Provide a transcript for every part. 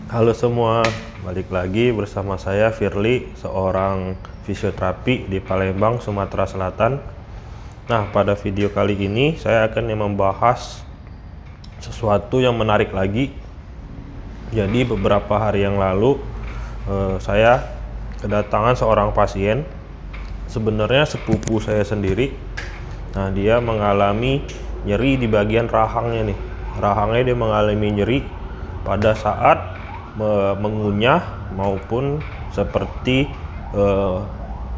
Halo semua, balik lagi bersama saya Firly, seorang fisioterapi di Palembang, Sumatera Selatan. Nah, pada video kali ini saya akan membahas sesuatu yang menarik lagi. Jadi beberapa hari yang lalu saya kedatangan seorang pasien, sebenarnya sepupu saya sendiri. Nah, dia mengalami nyeri di bagian rahangnya nih. Rahangnya dia mengalami nyeri pada saat mengunyah maupun seperti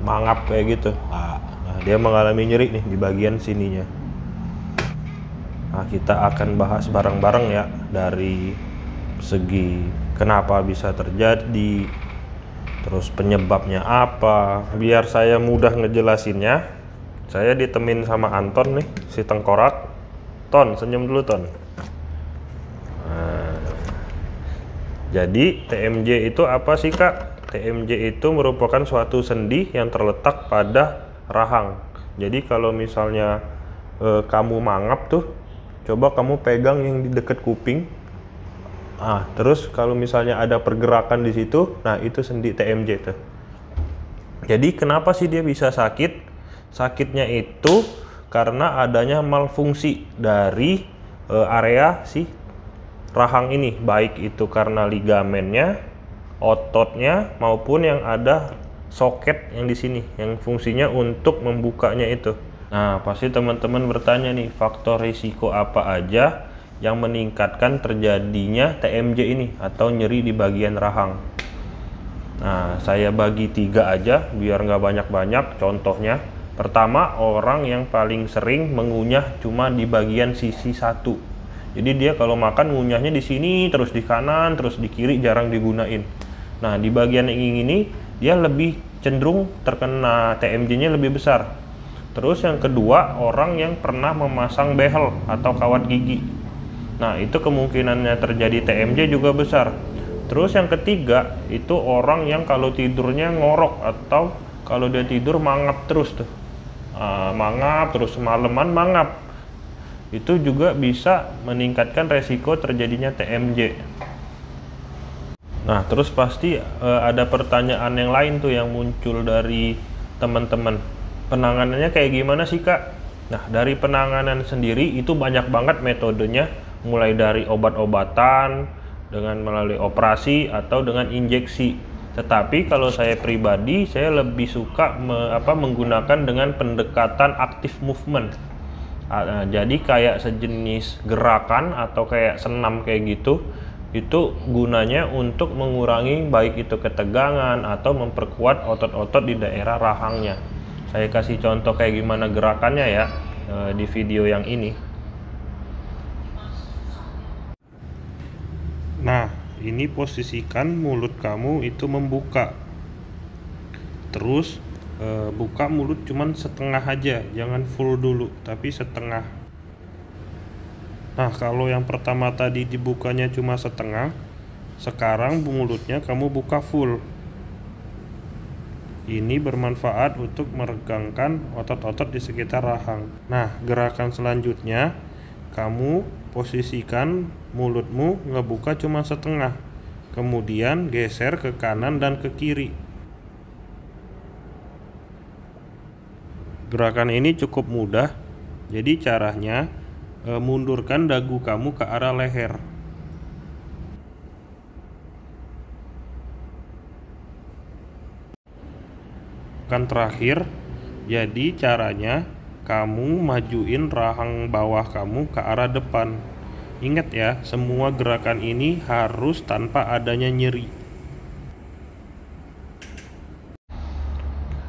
mangap kayak gitu. Nah, dia mengalami nyeri nih di bagian sininya. Nah, kita akan bahas bareng-bareng ya, dari segi kenapa bisa terjadi, terus penyebabnya apa. Biar saya mudah ngejelasinnya, saya ditemenin sama Anton nih, si tengkorak. Ton, senyum dulu Ton. Jadi TMJ itu apa sih Kak? TMJ itu merupakan suatu sendi yang terletak pada rahang. Jadi kalau misalnya kamu mangap tuh, coba kamu pegang yang di dekat kuping. Terus kalau misalnya ada pergerakan di situ, nah itu sendi TMJ tuh. Jadi kenapa sih dia bisa sakit? Sakitnya itu karena adanya malfungsi dari area si rahang ini, baik itu karena ligamennya, ototnya, maupun yang ada soket yang di sini yang fungsinya untuk membukanya itu. Nah, pasti teman-teman bertanya nih, faktor risiko apa aja yang meningkatkan terjadinya TMJ ini atau nyeri di bagian rahang. Nah, saya bagi 3 aja biar nggak banyak-banyak. Contohnya, pertama, orang yang paling sering mengunyah cuma di bagian sisi satu. Jadi dia kalau makan ngunyahnya di sini, terus di kanan, terus di kiri, jarang digunain. Nah, di bagian yang ini dia lebih cenderung terkena TMJ-nya lebih besar. Terus yang kedua, orang yang pernah memasang behel atau kawat gigi. Nah, itu kemungkinannya terjadi TMJ juga besar. Terus yang ketiga, itu orang yang kalau tidurnya ngorok atau kalau dia tidur mangap terus tuh. Mangap terus, semalaman mangap. Itu juga bisa meningkatkan resiko terjadinya TMJ. Nah, terus pasti ada pertanyaan yang lain tuh yang muncul dari teman-teman. Penanganannya kayak gimana sih Kak? Nah, dari penanganan sendiri itu banyak banget metodenya, mulai dari obat-obatan, dengan melalui operasi atau dengan injeksi. Tetapi kalau saya pribadi, saya lebih suka menggunakan dengan pendekatan active movement. Jadi kayak sejenis gerakan atau kayak senam kayak gitu, itu gunanya untuk mengurangi baik itu ketegangan atau memperkuat otot-otot di daerah rahangnya. Saya kasih contoh kayak gimana gerakannya ya di video yang ini. Nah, ini posisikan mulut kamu itu membuka. Terus buka mulut cuman setengah aja, jangan full dulu, tapi setengah. Nah, kalau yang pertama tadi dibukanya cuma setengah, sekarang mulutnya kamu buka full. Ini bermanfaat untuk meregangkan otot-otot di sekitar rahang. Nah, gerakan selanjutnya, kamu posisikan mulutmu ngebuka cuma setengah, kemudian geser ke kanan dan ke kiri. Gerakan ini cukup mudah. Jadi caranya mundurkan dagu kamu ke arah leher. Kan terakhir, jadi caranya kamu majuin rahang bawah kamu ke arah depan. Ingat ya, semua gerakan ini harus tanpa adanya nyeri.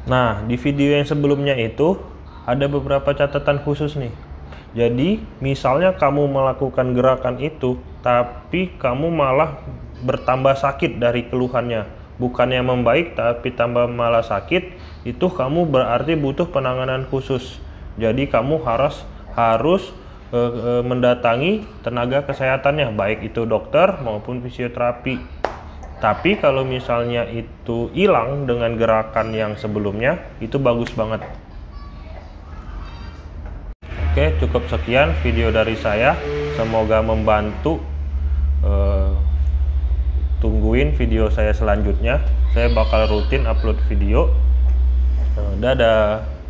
Nah, di video yang sebelumnya itu ada beberapa catatan khusus nih. Jadi, misalnya kamu melakukan gerakan itu, tapi kamu malah bertambah sakit dari keluhannya. Bukannya membaik, tapi tambah malah sakit, itu kamu berarti butuh penanganan khusus. Jadi, kamu harus mendatangi tenaga kesehatannya, baik itu dokter maupun fisioterapi. Tapi kalau misalnya itu hilang dengan gerakan yang sebelumnya, itu bagus banget. Oke, cukup sekian video dari saya. Semoga membantu. Tunggu tungguin video saya selanjutnya. Saya bakal rutin upload video. Dadah.